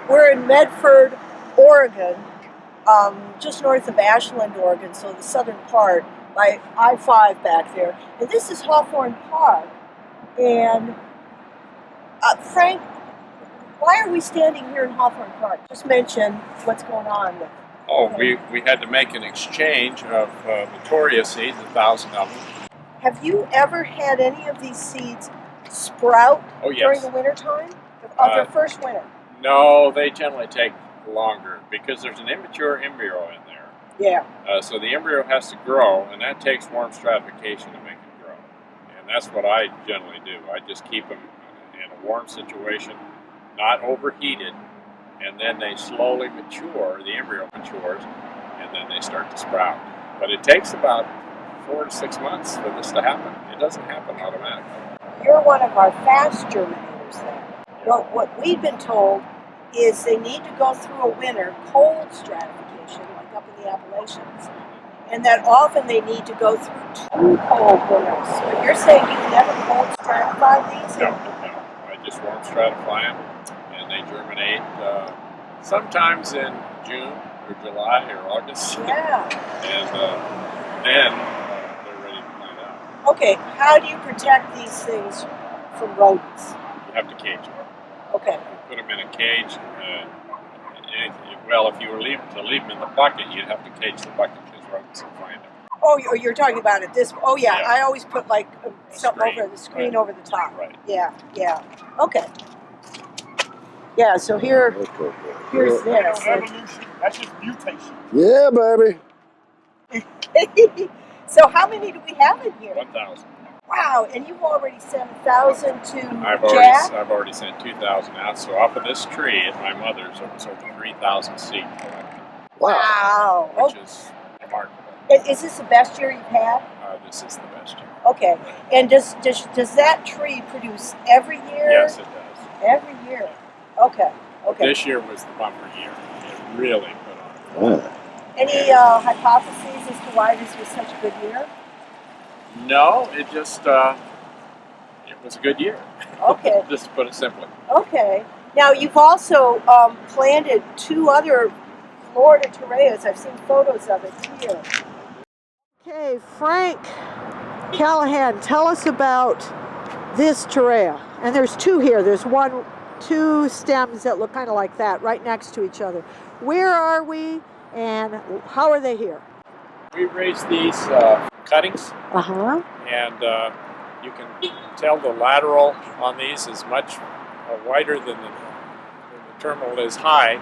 We're in Medford, Oregon, just north of Ashland, Oregon, so the southern part, by I-5 back there. And this is Hawthorne Park. And Frank, why are we standing here in Hawthorne Park? Just mention what's going on with it. Oh, we had to make an exchange of the Torreya seeds, 1,000 of them. Have you ever had any of these seeds sprout during the winter time? Of their first winter? No, they generally take longer because there's an immature embryo in there. Yeah. So the embryo has to grow, and that takes warm stratification to make it grow. And that's what I generally do. I just keep them in a warm situation, not overheated, and then they slowly mature, the embryo matures, and then they start to sprout. But it takes about 4 to 6 months for this to happen. It doesn't happen automatically. You're one of our fast germinators then. Well, what we've been told is they need to go through a winter cold stratification, like up in the Appalachians, and that often they need to go through 2 cold winters. But you're saying you never cold stratify these? No. I just warm stratify them, and they germinate sometimes in June or July or August. Yeah. And then they're ready to plant out. Okay, how do you protect these things from rodents? You have to cage them. Okay. You put them in a cage. Well, if you were to leave them in the bucket, you'd have to cage the bucket because rodents will find them. Oh, you're talking about it this. Oh, yeah. Yeah. I always put like something over the screen over the top. Right. Yeah. Okay. Yeah. So here's this. That's evolution. That's just mutation. Yeah, baby. So how many do we have in here? 1,000. Wow, and you've already sent 1,000 to I've already sent 2,000 out. So off of this tree at my mother's, there was over 3,000 seed collected. Wow. Which is remarkable. Is this the best year you've had? This is the best year. Okay. And does that tree produce every year? Yes, it does. Every year. Okay. This year was the bumper year. It really put on. Any hypotheses as to why this was such a good year? No, it just it was a good year. Okay. Just to put it simply. Okay. Now you've also planted 2 other Florida Torreyas. I've seen photos of it here. Okay, Frank Callahan, tell us about this Torreya. And there's 2 here. There's 2 stems that look kind of like that, right next to each other. Where are we, and how are they here? We raised these cuttings, and you can tell the lateral on these is much wider than the terminal is high.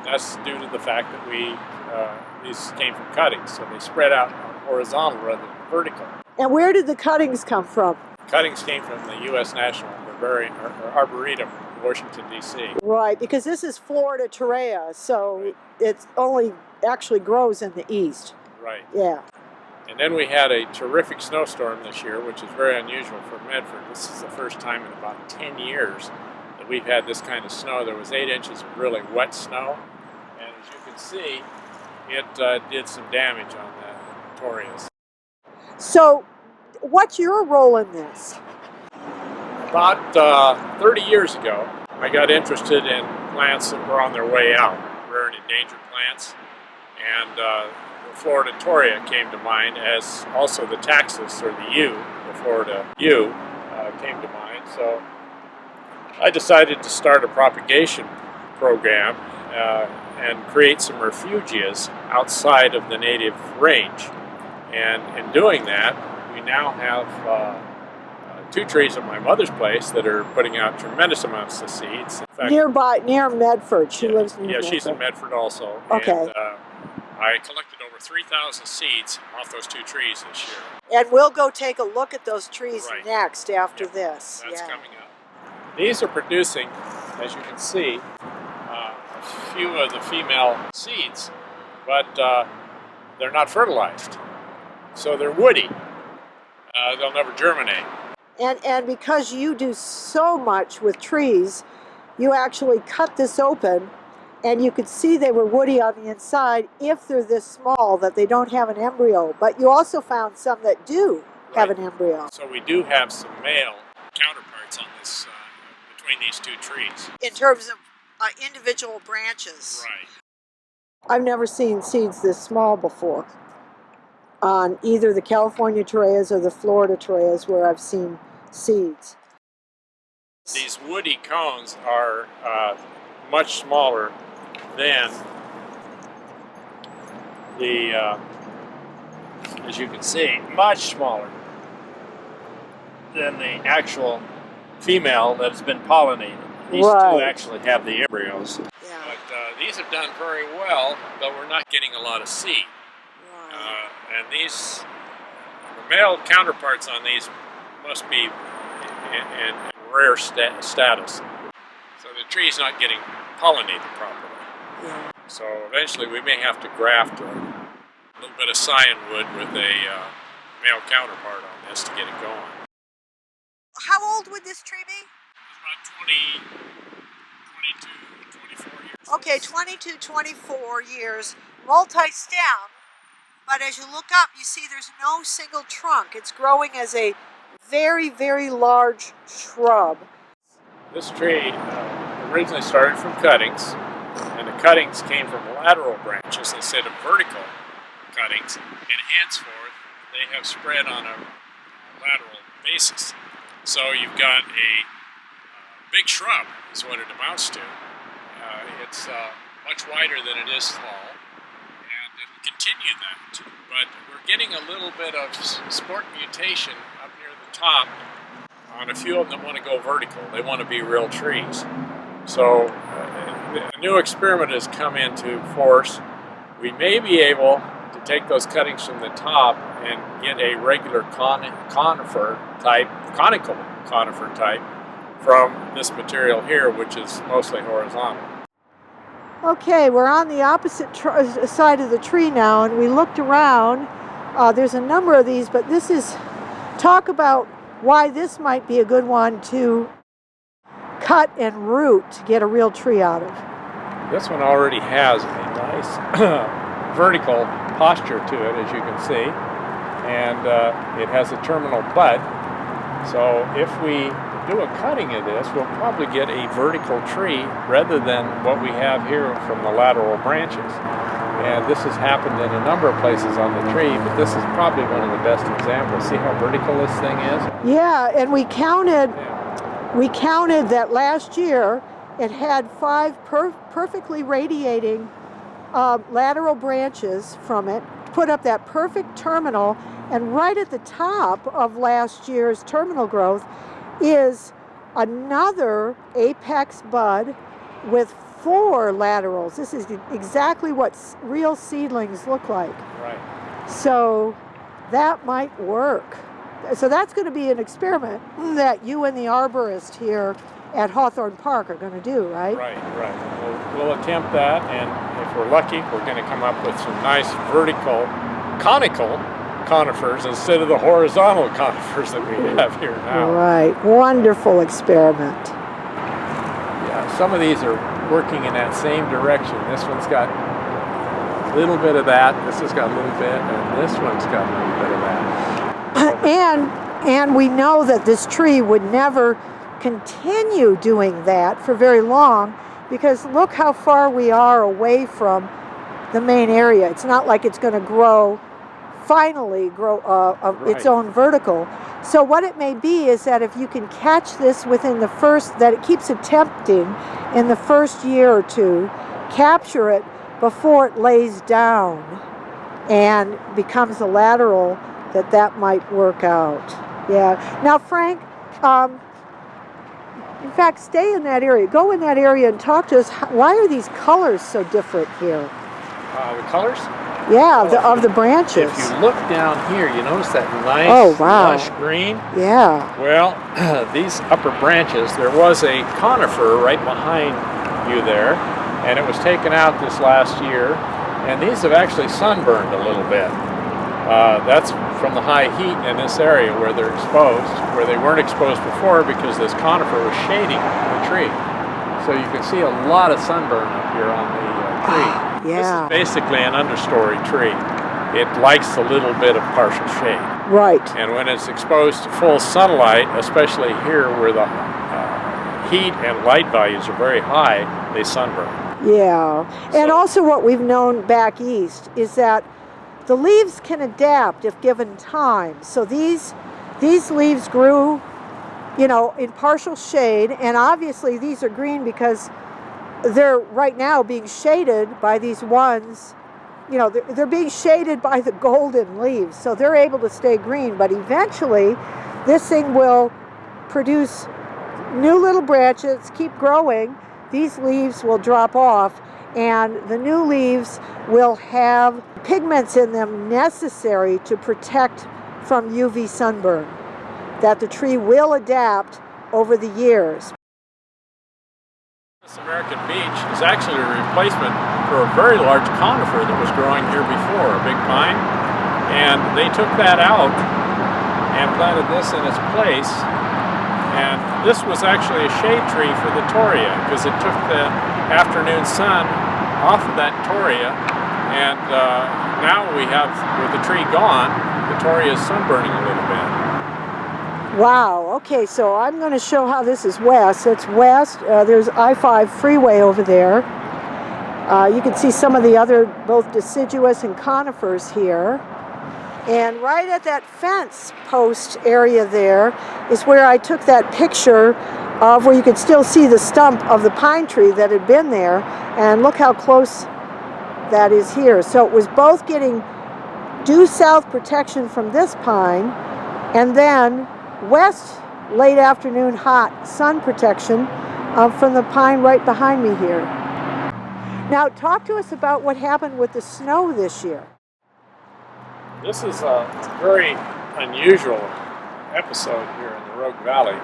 That's due to the fact that these came from cuttings, so they spread out horizontal rather than vertical. And where did the cuttings come from? Cuttings came from the U.S. National Arboretum, Washington, D.C. Right, because this is Florida Torreya, so it only actually grows in the east. Right. Yeah. And then we had a terrific snowstorm this year, which is very unusual for Medford. This is the first time in about 10 years that we've had this kind of snow. There was 8 inches of really wet snow, and as you can see, it did some damage on the Torreyas. So, what's your role in this? About 30 years ago, I got interested in plants that were on their way out, rare and endangered plants, and the Florida Torreya came to mind, as also the taxus, or the yew, the Florida yew, came to mind. So I decided to start a propagation program and create some refuges outside of the native range. And in doing that, we now have 2 trees at my mother's place that are putting out tremendous amounts of seeds. In fact, near Medford. She lives near Medford. Yeah, she's in Medford also. Okay. And I collected over 3,000 seeds off those 2 trees this year. And we'll go take a look at those trees Right. next after this. That's coming up. These are producing, as you can see, a few of the female seeds, but they're not fertilized. So they're woody. They'll never germinate. And because you do so much with trees, you actually cut this open, and you could see they were woody on the inside if they're this small that they don't have an embryo. But you also found some that do have an embryo. So we do have some male counterparts on this between these 2 trees. In terms of individual branches. Right. I've never seen seeds this small before on either the California Torreyas or the Florida Torreyas where I've seen seeds. These woody cones are much smaller than the, as you can see, much smaller than the actual female that has been pollinated. These two actually have the embryos. Yeah. But these have done very well, but we're not getting a lot of seed. Right. And these, the male counterparts on these must be in rare status. So the tree's not getting pollinated properly. Yeah. So eventually we may have to graft a little bit of cyanwood with a male counterpart on this to get it going. How old would this tree be? About 22, 24 years. Okay, 22, 24 years, multi-stem, but as you look up, you see there's no single trunk. It's growing as a very, very large shrub. This tree originally started from cuttings, and the cuttings came from lateral branches instead of vertical cuttings, and henceforth they have spread on a lateral basis. So you've got a big shrub is what it amounts to. It's much wider than it is tall, and it'll continue that. But we're getting a little bit of sport mutation up near the top on a few of them that want to go vertical. They want to be real trees. So a new experiment has come into force. We may be able to take those cuttings from the top and get a regular conifer type, conical conifer type from this material here, which is mostly horizontal. Okay, we're on the opposite side of the tree now, and we looked around. There's a number of these, but this is, talk about why this might be a good one to cut and root to get a real tree out of. This one already has a nice vertical posture to it, as you can see, and it has a terminal bud. So if we do a cutting of this, we'll probably get a vertical tree rather than what we have here from the lateral branches. And this has happened in a number of places on the tree, but this is probably one of the best examples. See how vertical this thing is? Yeah, and we counted that last year it had 5 perfectly radiating lateral branches from it, put up that perfect terminal, and right at the top of last year's terminal growth is another apex bud with 4 laterals. This is exactly what real seedlings look like. Right. So that might work. So that's going to be an experiment that you and the arborist here at Hawthorne Park are going to do, right? Right. We'll attempt that, and if we're lucky, we're going to come up with some nice vertical, conical conifers instead of the horizontal conifers that we have here now. Right. Wonderful experiment. Yeah, some of these are working in that same direction. This one's got a little bit of that, this has got a little bit, and this one's got a little bit of that. And we know that this tree would never continue doing that for very long, because look how far we are away from the main area. It's not like it's going to finally grow its own vertical. So what it may be is that if you can catch this within the first, that it keeps attempting in the first year or two, capture it before it lays down and becomes a lateral, that might work out. Yeah. Now, Frank, in fact, stay in that area. Go in that area and talk to us. Why are these colors so different here? The colors? Yeah, of the branches. If you look down here, you notice that nice lush green? Yeah. Well, these upper branches, there was a conifer right behind you there, and it was taken out this last year, and these have actually sunburned a little bit. That's from the high heat in this area where they're exposed, where they weren't exposed before because this conifer was shading the tree. So you can see a lot of sunburn up here on the tree. Yeah. This is basically an understory tree. It likes a little bit of partial shade. Right. And when it's exposed to full sunlight, especially here where the heat and light values are very high, they sunburn. Yeah. And also what we've known back east is that the leaves can adapt if given time. So these leaves grew, you know, in partial shade, and obviously these are green because they're right now being shaded by these ones, you know, they're being shaded by the golden leaves, so they're able to stay green. But eventually this thing will produce new little branches, keep growing, these leaves will drop off, and the new leaves will have pigments in them necessary to protect from UV sunburn, that the tree will adapt over the years. This American beech is actually a replacement for a very large conifer that was growing here before, a big pine, and they took that out and planted this in its place. And this was actually a shade tree for the Torreya because it took the afternoon sun off of that Torreya, and now we have, with the tree gone, the Torreya is sunburning a little bit. Wow, okay, so I'm going to show how this is west. It's west, there's I-5 freeway over there. You can see some of the other, both deciduous and conifers here. And right at that fence post area there is where I took that picture of where you could still see the stump of the pine tree that had been there. And look how close that is here. So it was both getting due south protection from this pine and then west late afternoon hot sun protection from the pine right behind me here. Now talk to us about what happened with the snow this year. This is a very unusual episode here in the Rogue Valley.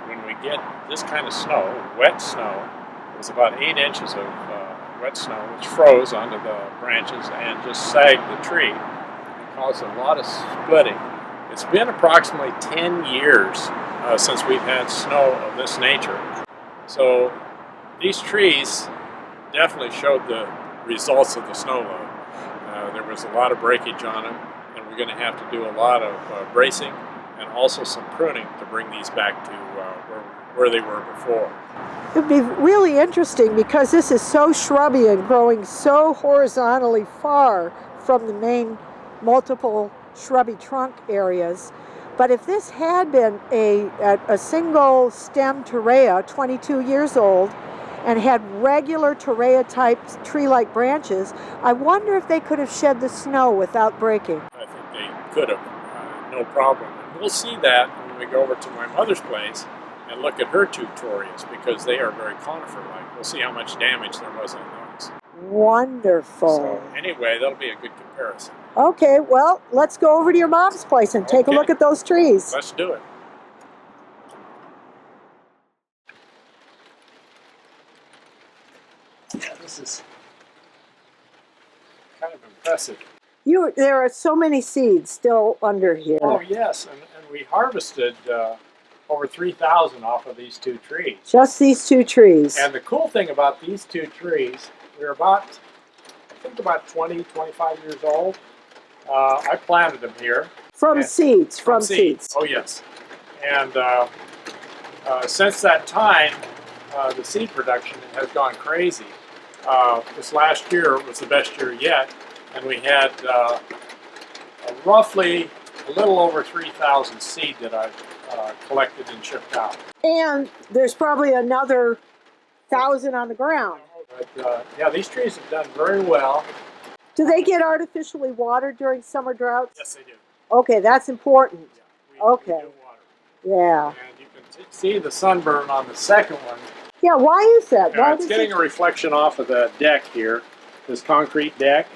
When we get this kind of snow, wet snow, it was about 8 inches of wet snow which froze onto the branches and just sagged the tree and caused a lot of splitting. It's been approximately 10 years since we've had snow of this nature. So these trees definitely showed the results of the snow load. There was a lot of breakage on them, and we're going to have to do a lot of bracing and also some pruning to bring these back to where they were before. It would be really interesting because this is so shrubby and growing so horizontally far from the main multiple shrubby trunk areas. But if this had been a single stem Torreya, 22 years old, and had regular Torreya type tree-like branches, I wonder if they could have shed the snow without breaking. I think they could have, no problem. And we'll see that when we go over to my mother's place and look at her 2 Torreyas because they are very conifer-like. We'll see how much damage there was on those. Wonderful. So anyway, that'll be a good comparison. Okay, well, let's go over to your mom's place and take a look at those trees. Let's do it. Yeah, this is kind of impressive. There are so many seeds still under here. Oh yes, and we harvested over 3,000 off of these 2 trees. Just these 2 trees. And the cool thing about these 2 trees, they're about, I think about 20, 25 years old. I planted them here. From seeds, from seeds. Oh yes. And since that time, the seed production has gone crazy. This last year was the best year yet, and we had roughly a little over 3,000 seed that I've collected and shipped out. And there's probably another 1,000 on the ground. But yeah, these trees have done very well. Do they get artificially watered during summer droughts? Yes, they do. Okay, that's important. Yeah, we okay. do water. Yeah. And you can see the sunburn on the second one. Yeah, why is that? Why It's getting a reflection off of the deck here, this concrete deck.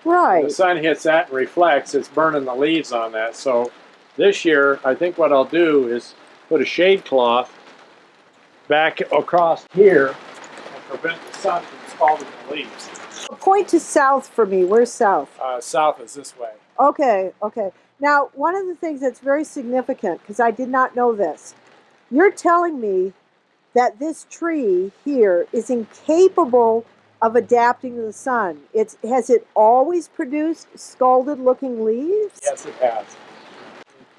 Right. The sun hits that and reflects, it's burning the leaves on that. So this year, I think what I'll do is put a shade cloth back across here and prevent the sun from scalding the leaves. Point to south for me. Where's south? South is this way. Okay, okay. Now, one of the things that's very significant, because I did not know this, you're telling me that this tree here is incapable of adapting to the sun. Has it always produced scalded looking leaves? Yes, it has.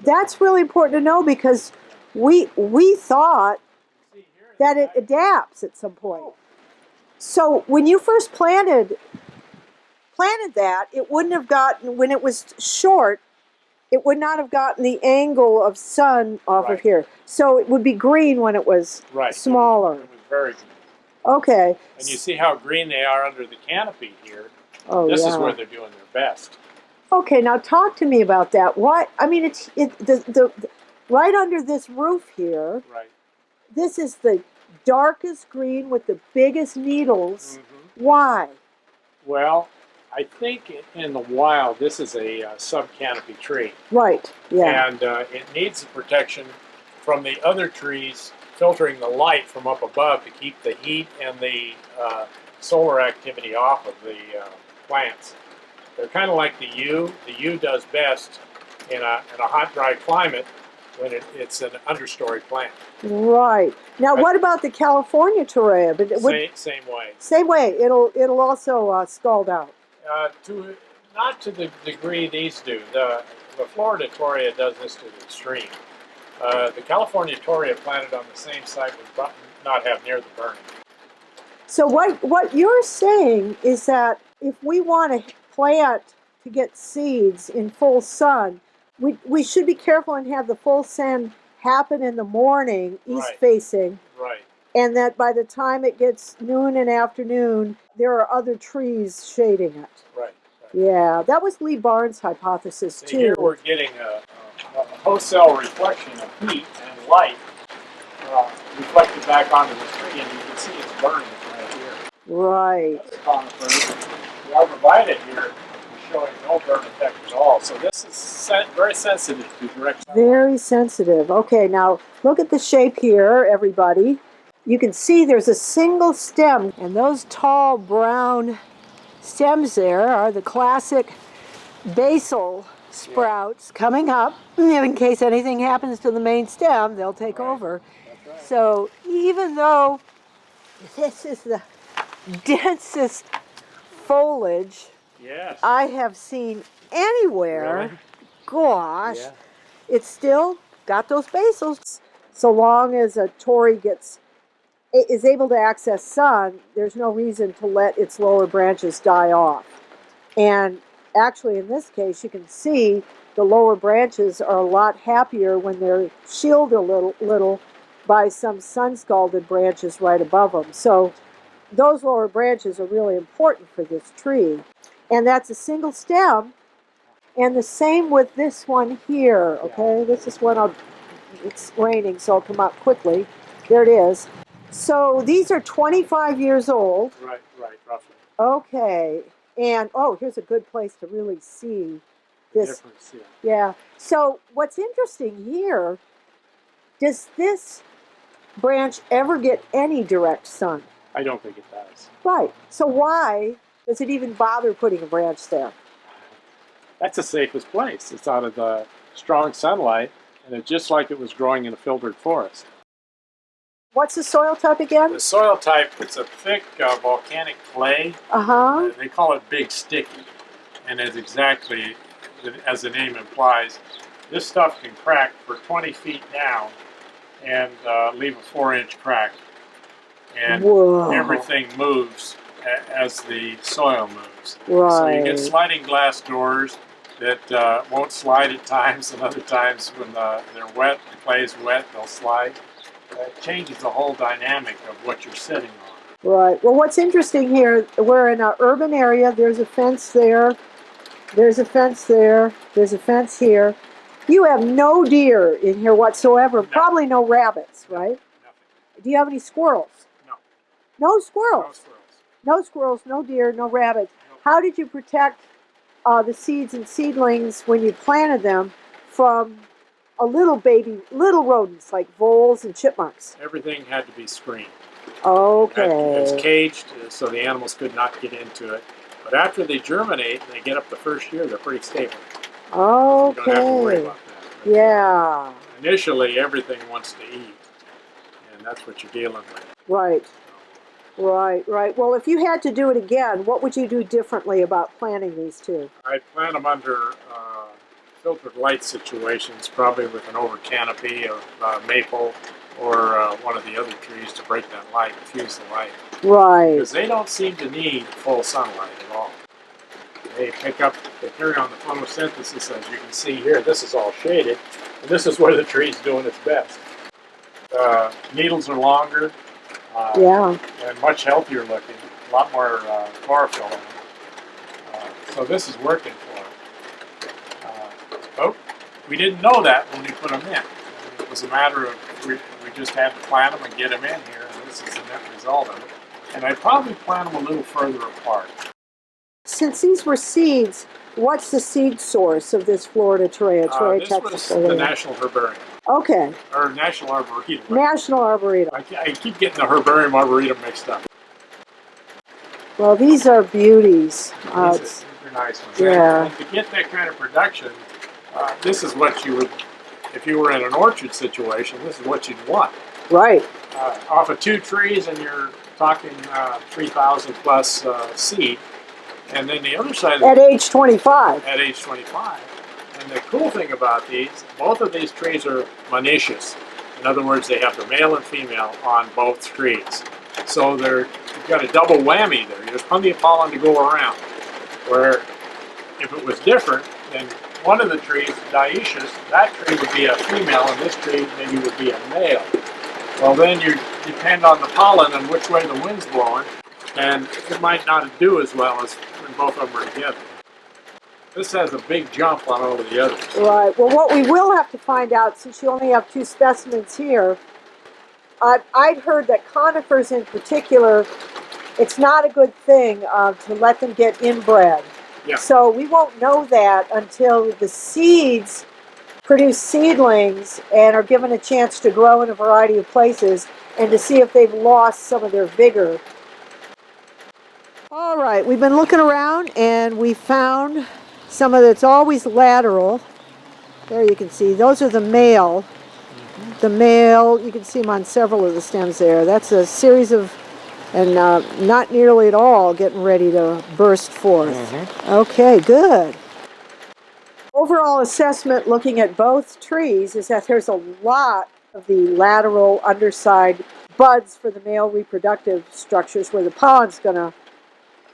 That's really important to know because we thought. See here, that it adapts at some point. So when you first planted that, it wouldn't have gotten, when it was short, it would not have gotten the angle of sun off of here. So it would be green when it was smaller. It was very green. Okay. And you see how green they are under the canopy here. Oh, this is where they're doing their best. Okay, now talk to me about that. What, I mean, the right under this roof here, this is the darkest green with the biggest needles. Why? Well, I think in the wild, this is a subcanopy tree. Right, yeah. And it needs the protection from the other trees filtering the light from up above to keep the heat and the solar activity off of the plants. They're kind of like the yew. The yew does best in a hot, dry climate when it's an understory plant. Right. Now, what about the California Torreya? But same way. Same way. It'll also scald out. Not to the degree these do. The Florida Torreya does this to the extreme. The California Torreya planted on the same site would not have near the burning. So what you're saying is that if we want to plant to get seeds in full sun, we should be careful and have the full sun happen in the morning, east facing. Right. And that by the time it gets noon and afternoon, there are other trees shading it. Right. Yeah, that was Lee Barnes' hypothesis too. Here we're getting a wholesale reflection of heat and light reflected back onto the tree, and you can see it's burning right here. Right. That's a conifer. The arborvitae here is showing no burn effect at all. So this is very sensitive to direct sunlight. Very sensitive. Okay, now look at the shape here, everybody. You can see there's a single stem, and those tall brown stems there are the classic basal sprouts coming up. In case anything happens to the main stem, they'll take over. That's right. So even though this is the densest foliage I have seen anywhere, Really? gosh, it's still got those basals. So long as a Torrey is able to access sun, there's no reason to let its lower branches die off. And actually, in this case, you can see the lower branches are a lot happier when they're shielded a little by some sun-scalded branches right above them. So those lower branches are really important for this tree. And that's a single stem. And the same with this one here, okay? This is one it's raining, so I'll come up quickly. There it is. So these are 25 years old. Right, roughly. Okay. And, here's a good place to really see this. Difference, yeah. So what's interesting here, does this branch ever get any direct sun? I don't think it does. Right. So why does it even bother putting a branch there? That's the safest place. It's out of the strong sunlight, and it's just like it was growing in a filtered forest. What's the soil type again? The soil type, it's a thick volcanic clay. They call it big sticky. And it's exactly, as the name implies, this stuff can crack for 20 feet down and leave a 4-inch crack. And everything moves as the soil moves. Right. So you get sliding glass doors that won't slide at times, and other times when they're wet, the clay is wet, they'll slide. It changes the whole dynamic of what you're sitting on. Right. Well, what's interesting here, we're in an urban area. There's a fence there. There's a fence there. There's a fence here. You have no deer in here whatsoever. No. Probably no rabbits, right? Nothing. Do you have any squirrels? No. No squirrels? No squirrels. No squirrels, no deer, no rabbits. Nope. How did you protect the seeds and seedlings when you planted them from little rodents like voles and chipmunks? Everything had to be screened. Okay. It was caged so the animals could not get into it. But after they germinate and they get up the first year, they're pretty stable. Okay. You don't have to worry about that. Yeah. Initially, everything wants to eat, and that's what you're dealing with. Right. Right. Well, if you had to do it again, what would you do differently about planting these two? I'd plant them under filtered light situations, probably with an over canopy of maple one of the other trees to break that light, diffuse the light. Right. Because they don't seem to need full sunlight at all. They carry on the photosynthesis, as you can see here. This is all shaded, and this is where the tree's doing its best. Needles are longer, Yeah. and much healthier looking, a lot more chlorophyll in them. So this is working for them. Oh, we didn't know that when we put them in. It was a matter of we just had to plant them and get them in here, and this is the net result of it. And I'd probably plant them a little further apart. Since these were seeds, what's the seed source of this Florida Torreya? This was the National Herbarium. Okay. Or National Arboretum. National Arboretum. I keep getting the Herbarium Arboretum mixed up. Well, these are beauties. These are nice ones. Yeah. And to get that kind of production, this is what you would, if you were in an orchard situation, this is what you'd want. Right. Off of 2 trees, and you're talking 3,000 plus seed. And then the other side at age 25. At age 25. And the cool thing about these, both of these trees are monoecious. In other words, they have the male and female on both trees. So you've got a double whammy there. There's plenty of pollen to go around. Where if it was different, then one of the trees, dioecious, that tree would be a female and this tree maybe would be a male. Well, then you depend on the pollen and which way the wind's blowing, and it might not do as well as when both of them are together. This has a big jump on all of the others. Right. Well, what we will have to find out, since you only have 2 specimens here, I'd heard that conifers in particular, it's not a good thing to let them get inbred. Yeah. So we won't know that until the seeds produce seedlings and are given a chance to grow in a variety of places and to see if they've lost some of their vigor. All right, we've been looking around and we found some of it's always lateral. There you can see, those are the male. The male, you can see them on several of the stems there. That's a series of, and not nearly at all getting ready to burst forth. Okay, good. Overall assessment looking at both trees is that there's a lot of the lateral underside buds for the male reproductive structures where the pollen's going to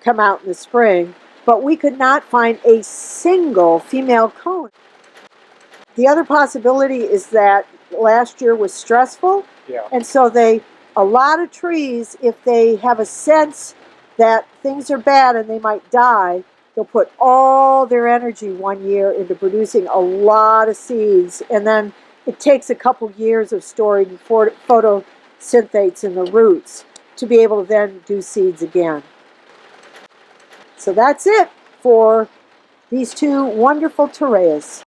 come out in the spring, but we could not find a single female cone. The other possibility is that last year was stressful, and so a lot of trees, if they have a sense that things are bad and they might die, they'll put all their energy one year into producing a lot of seeds, and then it takes a couple years of storing photosynthesis in the roots to be able to then do seeds again. So that's it for these 2 wonderful Torreyas.